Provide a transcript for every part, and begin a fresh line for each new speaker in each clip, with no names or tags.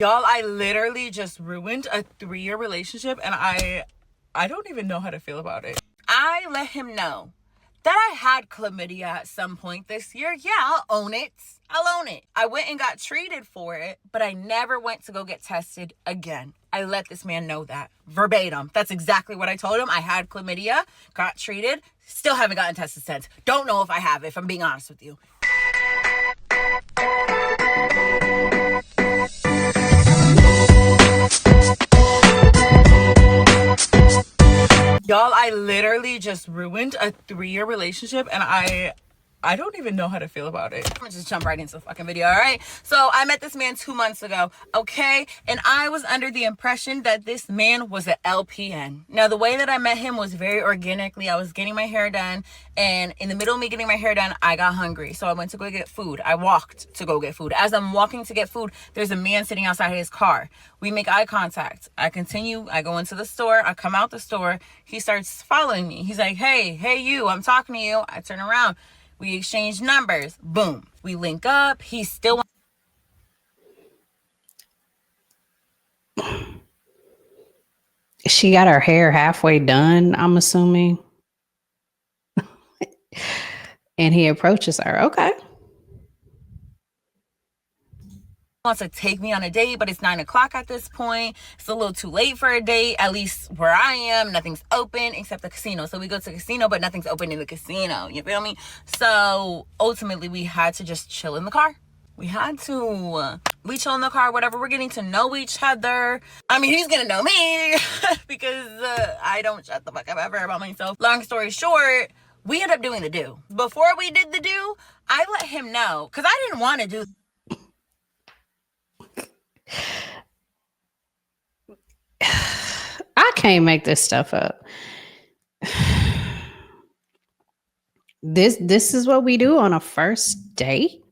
Y'all, I literally just ruined a 3-year relationship and I don't even know how to feel about it. I let him know that I had chlamydia at some point this year. Yeah, I'll own it. I'll own it. I went and got treated for it, but I never went to go get tested again. I let this man know that verbatim. That's exactly what I told him. I had chlamydia, got treated, still haven't gotten tested since. Don't know if I have, if I'm being honest with you. Y'all, I literally just ruined a 3-year relationship and I don't even know how to feel about it. I'm gonna just jump right into the fucking video, all right? So I met this man 2 months ago, okay? And I was under the impression that this man was an LPN. Now, the way that I met him was very organically. I was getting my hair done, and in the middle of me getting my hair done, I got hungry. So I went to go get food. I walked to go get food. As I'm walking to get food, there's a man sitting outside his car. We make eye contact. I continue. I go into the store. I come out the store. He starts following me. He's like, hey, you, I'm talking to you. I turn around. We exchange numbers. Boom. We link up. He still.
She got her hair halfway done, I'm assuming. And he approaches her. Okay.
Wants to take me on a date, but it's 9 o'clock at this point. It's a little too late for a date, at least where I am. Nothing's open except the casino. So we go to the casino, but nothing's open in the casino. You feel me? So ultimately, we had to just chill in the car. We had to. We chill in the car, whatever. We're getting to know each other. I mean, he's gonna know me because I don't shut the fuck up ever about myself. Long story short, we ended up doing the do. Before we did the do, I let him know because I didn't want to do.
I can't make this stuff up. This is what we do on a first date.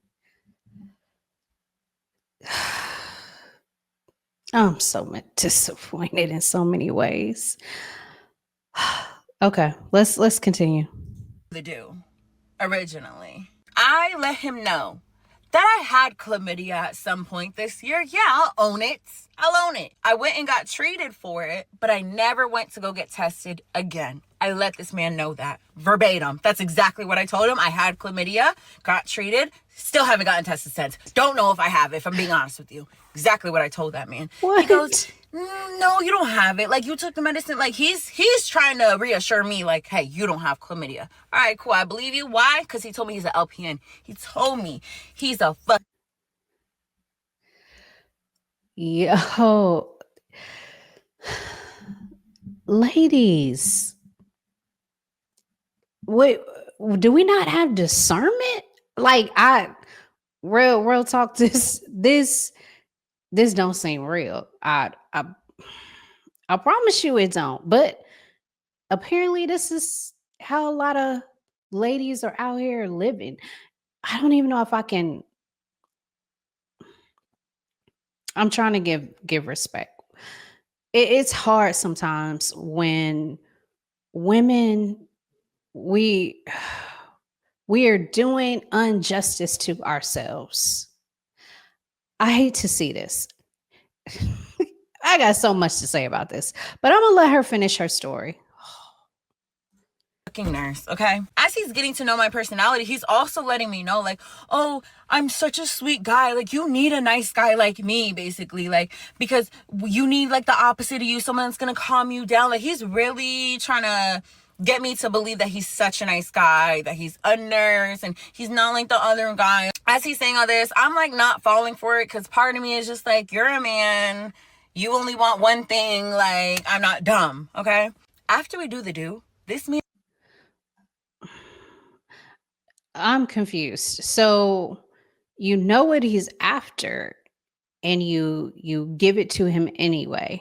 I'm so disappointed in so many ways. Okay, let's continue.
The do originally. I let him know that I had chlamydia at some point this year. Yeah, I'll own it. I'll own it. I went and got treated for it, but I never went to go get tested again. I let this man know that verbatim. That's exactly what I told him. I had chlamydia, got treated, still haven't gotten tested since. Don't know if I have, if I'm being honest with you. Exactly what I told that man.
What?
He goes, no, you don't have it. Like, you took the medicine. Like, he's trying to reassure me, like, hey, you don't have chlamydia. All right, cool. I believe you. Why? Because he told me he's an LPN. He told me he's a fuck.
Yo, ladies, wait, do we not have discernment? Like, real talk. This don't seem real. I promise you it don't. But apparently, this is how a lot of ladies are out here living. I don't even know if I can. I'm trying to give respect. It's hard sometimes when women we we are doing injustice to ourselves. I hate to see this. I got so much to say about this, but I'm gonna let her finish her story.
Nurse, okay? As he's getting to know my personality, he's also letting me know, like, oh, I'm such a sweet guy. Like, you need a nice guy like me, basically. Like, because you need, like, the opposite of you, someone that's gonna calm you down. Like, he's really trying to get me to believe that he's such a nice guy, that he's a nurse, and he's not like the other guy. As he's saying all this, I'm, like, not falling for it, because part of me is just like, you're a man. You only want one thing. Like, I'm not dumb, okay? After we do the do, this man.
I'm confused. So you know what he's after and you give it to him anyway.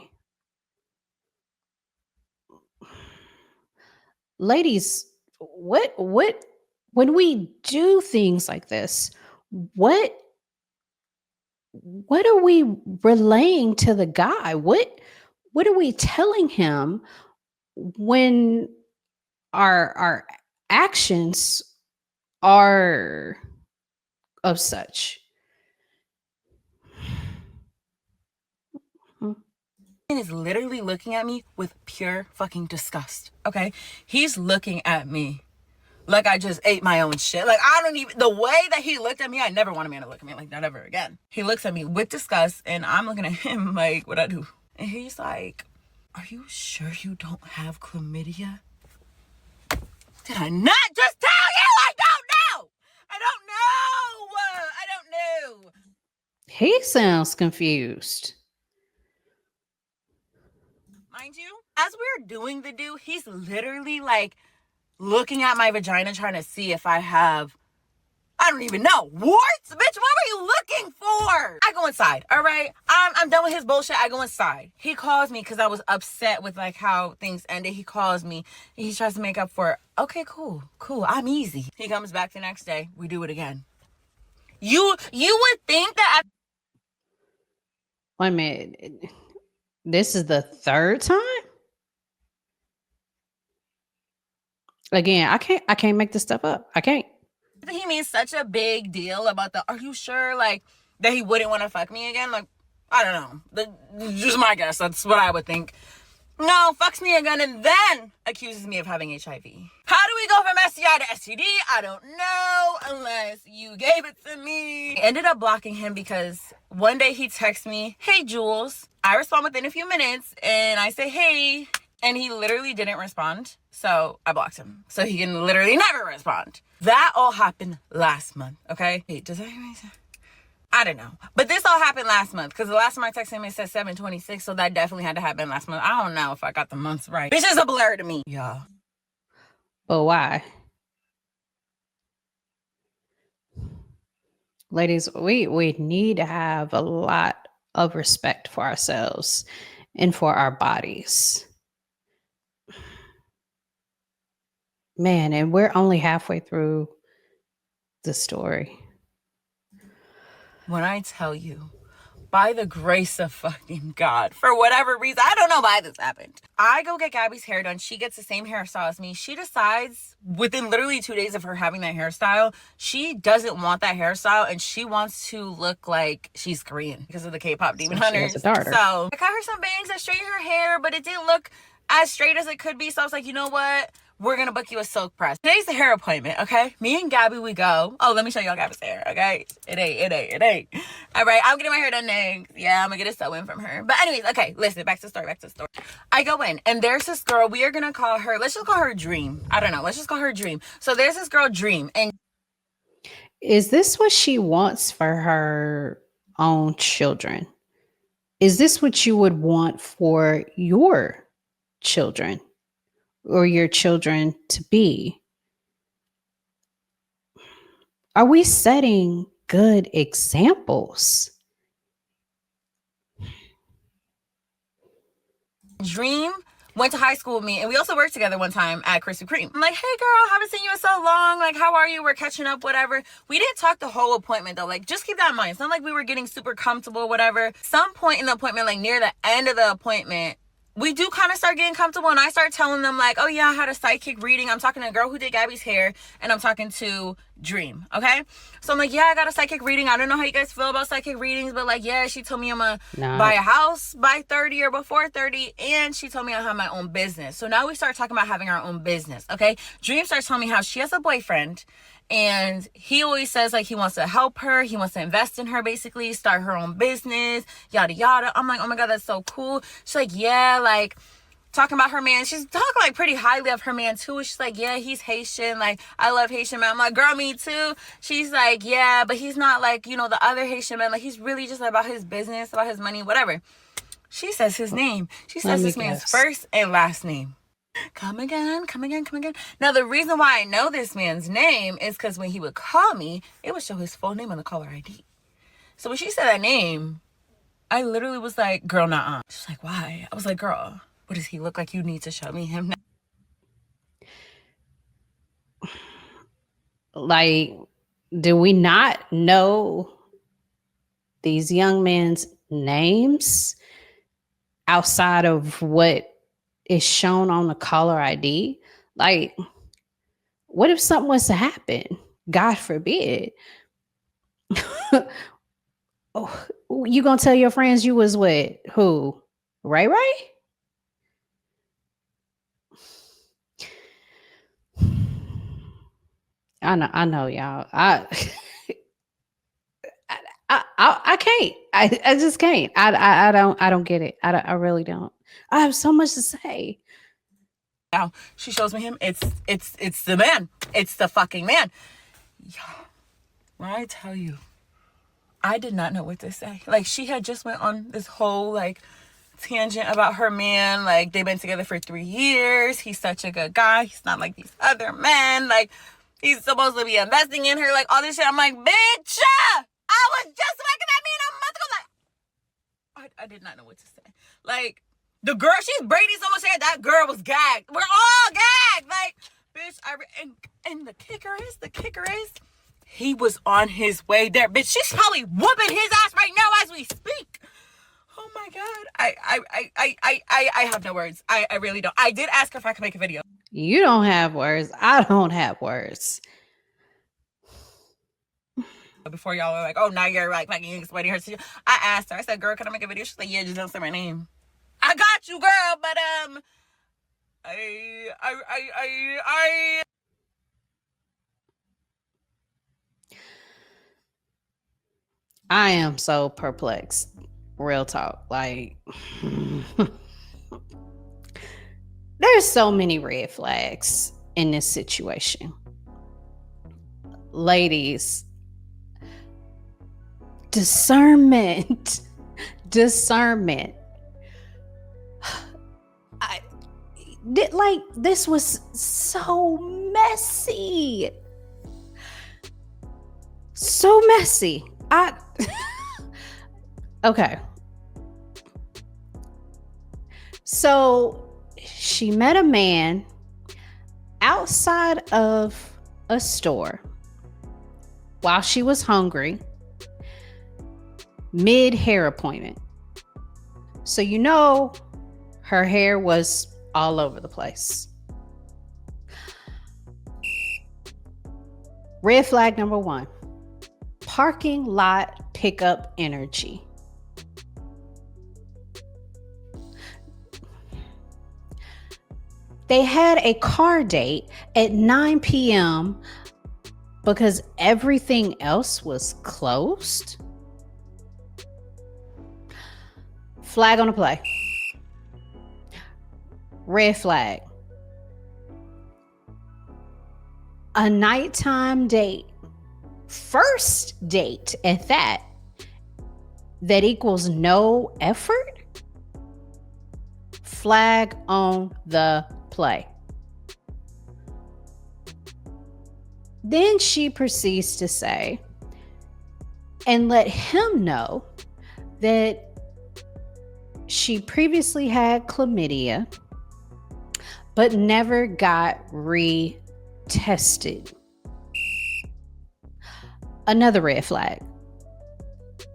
Ladies, what when we do things like this, what what are we relaying to the guy? What are we telling him when our actions are of such?
is literally looking at me with pure fucking disgust, okay? He's looking at me like I just ate my own shit. Like, I don't even, the way that he looked at me, I never want a man to look at me like that ever again. He looks at me with disgust, and I'm looking at him like, what I do? And he's like, are you sure you don't have chlamydia? Did I not just tell you? I don't know. I don't know.
He sounds confused.
Mind you, as we're doing the do, he's literally like looking at my vagina trying to see if I have, I don't even know, warts? Bitch, what were you looking for? I go inside, all right? I'm done with his bullshit. I go inside. He calls me because I was upset with like how things ended. He calls me. He tries to make up for it. Okay, cool. I'm easy. He comes back the next day. We do it again. You would think that
Wait a minute. This is the third time? Again, I can't make this stuff up. I can't.
he made such a big deal about are you sure, like, that he wouldn't want to fuck me again? Like, I don't know. Just my guess. That's what I would think. No, fucks me again and then accuses me of having HIV. How do we go from STI to STD? I don't know unless you gave it to me. I ended up blocking him because one day he texts me, hey, Jules. I respond within a few minutes and I say, hey, and he literally didn't respond. So I blocked him. So he can literally never respond. That all happened last month, okay? Wait, does that make sense? I don't know. But this all happened last month because the last time I texted him, it said 7/26. So that definitely had to happen last month. I don't know if I got the months right. It's just a blur to me. Yeah.
But why? Ladies, we need to have a lot of respect for ourselves and for our bodies. Man, and we're only halfway through the story.
When I tell you, by the grace of fucking God, for whatever reason, I don't know why this happened. I go get Gabby's hair done. She gets the same hairstyle as me. She decides within literally 2 days of her having that hairstyle, she doesn't want that hairstyle and she wants to look like she's Korean because of the K-pop Demon Hunters. So I got her some bangs that straightened her hair, but it didn't look as straight as it could be. So I was like, you know what? We're going to book you a silk press. Today's the hair appointment, okay? Me and Gabby, we go. Oh, let me show y'all Gabby's hair, okay? It ain't. All right, I'm getting my hair done next. Yeah, I'm going to get a sew-in from her. But anyways, okay, listen, back to the story. I go in, and there's this girl. We are going to call her, let's just call her Dream. I don't know. Let's just call her Dream. So there's this girl, Dream. And
is this what she wants for her own children? Is this what you would want for your children? Or your children to be? Are we setting good examples?
Dream went to high school with me, and we also worked together one time at Krispy Kreme. I'm like, hey girl, haven't seen you in so long. Like, how are you? We're catching up, whatever. We didn't talk the whole appointment though. Like, just keep that in mind. It's not like we were getting super comfortable, whatever. Some point in the appointment, like near the end of the appointment, we do kind of start getting comfortable, and I start telling them like, oh yeah, I had a psychic reading. I'm talking to a girl who did Gabby's hair, and I'm talking to Dream, okay? So I'm like, yeah, I got a psychic reading. I don't know how you guys feel about psychic readings, but like, yeah, she told me I'm gonna buy a house by 30 or before 30, and she told me I have my own business. So now we start talking about having our own business, okay? Dream starts telling me how she has a boyfriend, and he always says like he wants to help her, he wants to invest in her, basically start her own business, yada yada. I'm like, oh my god, that's so cool. She's like, yeah, like talking about her man. She's talking like pretty highly of her man too. She's like, yeah, he's Haitian, like I love Haitian men. I'm like, girl, me too. She's like, yeah, but he's not like, you know, the other Haitian men. Like, he's really just about his business, about his money, whatever. She says his name. She says this man's first and last name. Come again. Now, the reason why I know this man's name is because when he would call me, it would show his full name on the caller ID. So when she said that name, I literally was like, girl, nah. She's like, why? I was like, girl, what does he look like? You need to show me him now.
Like, do we not know these young men's names outside of what is shown on the caller ID? Like, what if something was to happen? God forbid. Oh, you gonna tell your friends you was with who? Ray Ray? I know, y'all. I can't. I just can't. I don't get it. I really don't. I have so much to say.
Now she shows me him. It's the man. It's the fucking man. When I tell you, I did not know what to say. Like, she had just went on this whole like tangent about her man. Like, they've been together for 3 years. He's such a good guy. He's not like these other men. Like, he's supposed to be investing in her. Like, all this shit. I'm like, bitch, I was just looking at me a month ago. Like, I did not know what to say. Like, the girl, she's braiding so much hair. That girl was gagged. We're all gagged. Like, bitch, and the kicker is, he was on his way there. Bitch, she's probably whooping his ass right now as we speak. Oh my God. I have no words. I really don't. I did ask her if I could make a video.
You don't have words. I don't have words.
Before y'all were like, oh, now you're like fucking explaining her situation. I asked her. I said, girl, can I make a video? She's like, yeah, just don't say my name. I got you, girl, but
I am so perplexed. Real talk. Like, there's so many red flags in this situation. Ladies, discernment. This was so messy. So messy. Okay. So she met a man outside of a store while she was hungry, mid hair appointment. So, you know, her hair was all over the place. Red flag number 1, parking lot pickup energy. They had a car date at 9 p.m. because everything else was closed. Flag on the play. Red flag. A nighttime date, first date at that equals no effort. Flag on the play. Then she proceeds to say and let him know that she previously had chlamydia but never got retested. Another red flag.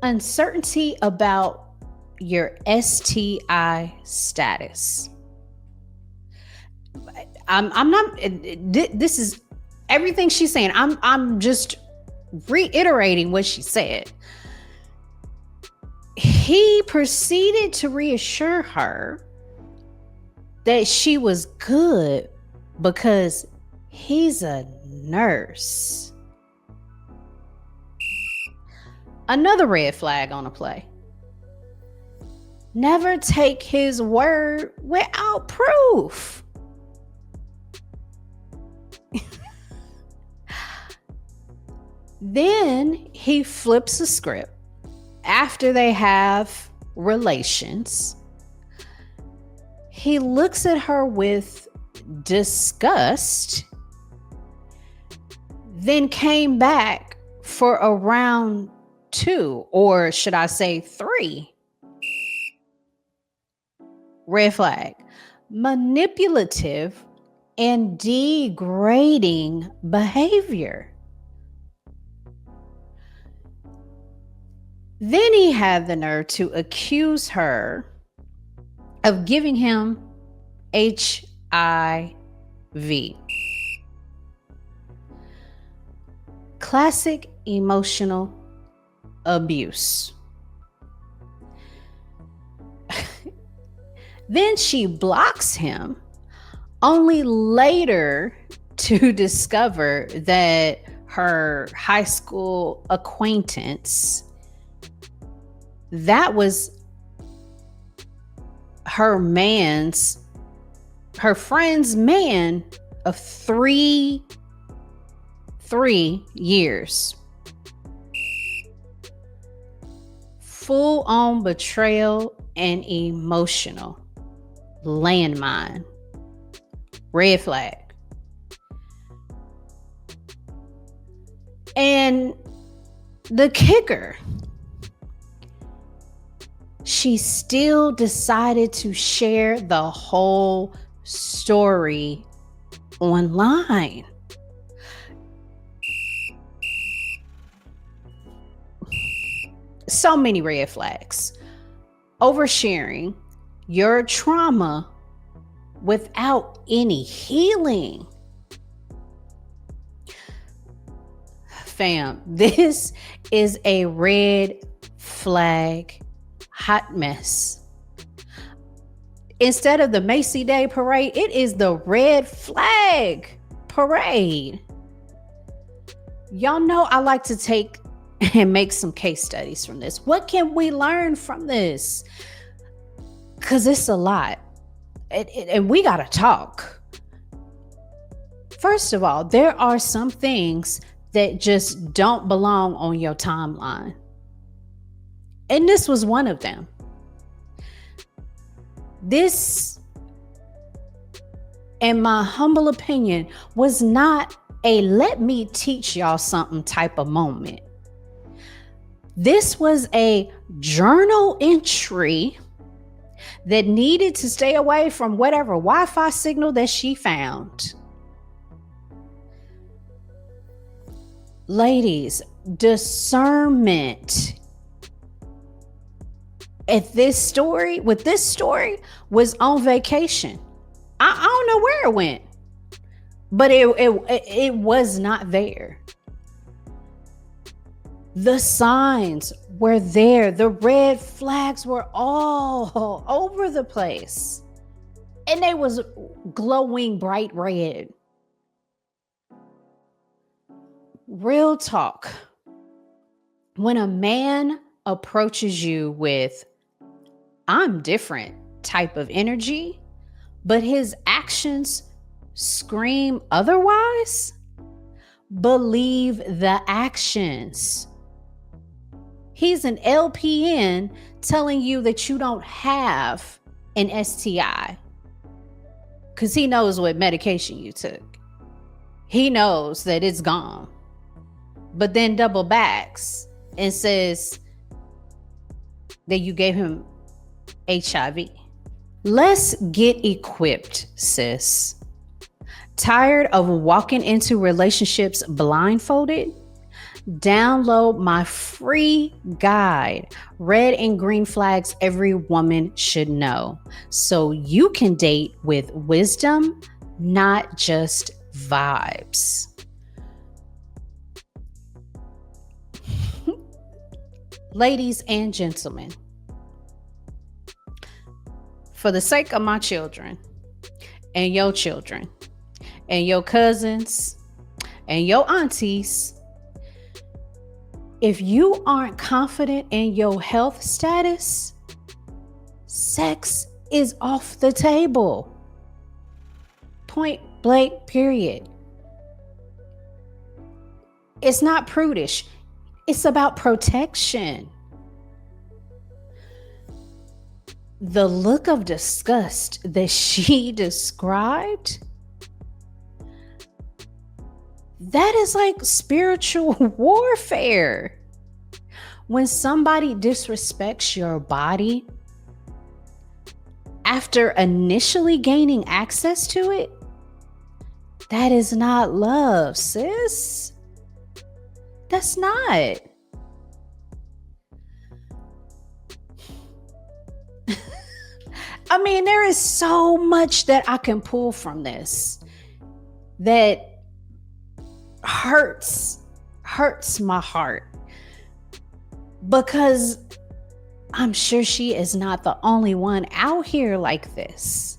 Uncertainty about your STI status. I'm not, this is everything she's saying. I'm just reiterating what she said. He proceeded to reassure her that she was good because he's a nurse. Another red flag on the play. Never take his word without proof. Then he flips the script after they have relations. He looks at her with disgust, then came back for a round 2, or should I say 3. Red flag. Manipulative and degrading behavior. Then he had the nerve to accuse her of giving him HIV. Classic emotional abuse. Then she blocks him, only later to discover that her high school acquaintance, that was her friend's man of three years. Full on betrayal and emotional landmine. Red flag. And the kicker, she still decided to share the whole story online. So many red flags. Oversharing your trauma without any healing. Fam, this is a red flag hot mess. Instead of the Macy Day parade, it is the red flag parade. Y'all know I like to take and make some case studies from this. What can we learn from this? Because it's a lot. And we got to talk. First of all, there are some things that just don't belong on your timeline. And this was one of them. This, in my humble opinion, was not a let me teach y'all something type of moment. This was a journal entry that needed to stay away from whatever Wi-Fi signal that she found. Ladies, discernment. With this story was on vacation. I don't know where it went, but it was not there. The signs were there. The red flags were all over the place. And they was glowing bright red. Real talk. When a man approaches you with, I'm different type of energy, but his actions scream otherwise, believe the actions. He's an LPN telling you that you don't have an STI because he knows what medication you took. He knows that it's gone, but then double backs and says that you gave him HIV. Let's get equipped, sis. Tired of walking into relationships blindfolded? Download my free guide, Red and Green Flags Every Woman Should Know, so you can date with wisdom, not just vibes. Ladies and gentlemen, for the sake of my children and your children and your cousins and your aunties, if you aren't confident in your health status, sex is off the table. Point blank, period. It's not prudish. It's about protection. The look of disgust that she described, that is like spiritual warfare. When somebody disrespects your body after initially gaining access to it, that is not love, sis. That's not. I mean, there is so much that I can pull from this that hurts my heart, because I'm sure she is not the only one out here like this.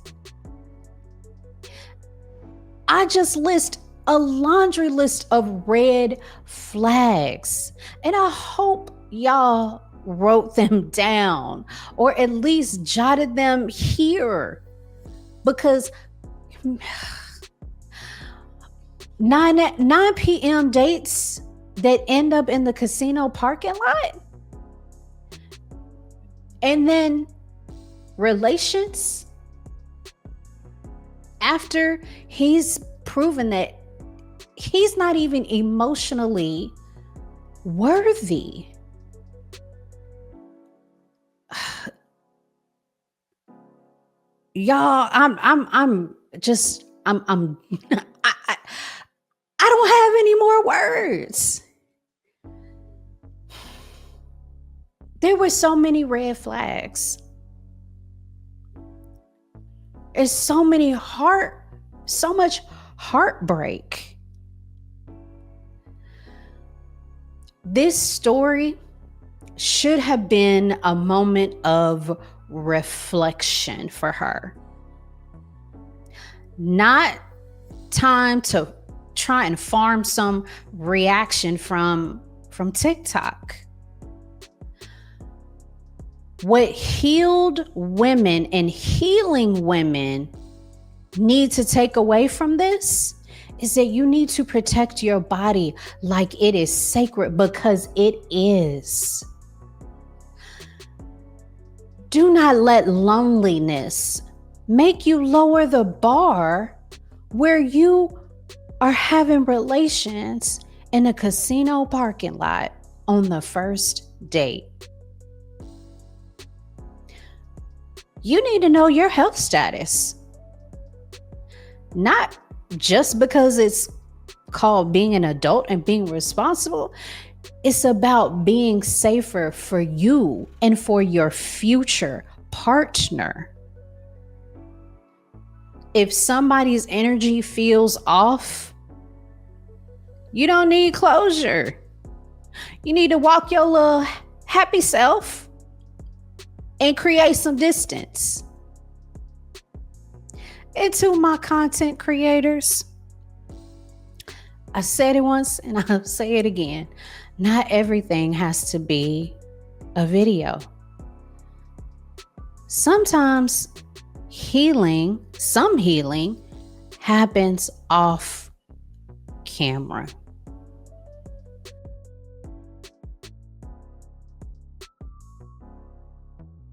I just list a laundry list of red flags, and I hope y'all wrote them down or at least jotted them here, because 9 p.m. dates that end up in the casino parking lot, and then relations after he's proven that he's not even emotionally worthy. Y'all, I'm just I'm I don't have any more words. There were so many red flags. There's so much heartbreak. This story should have been a moment of reflection for her. Not time to try and farm some reaction from TikTok. What healed women and healing women need to take away from this is that you need to protect your body like it is sacred, because it is. Do not let loneliness make you lower the bar where you are having relations in a casino parking lot on the first date. You need to know your health status. Not just because it's called being an adult and being responsible. It's about being safer for you and for your future partner. If somebody's energy feels off, you don't need closure. You need to walk your little happy self and create some distance. And to my content creators, I said it once and I'll say it again. Not everything has to be a video. Sometimes some healing happens off camera.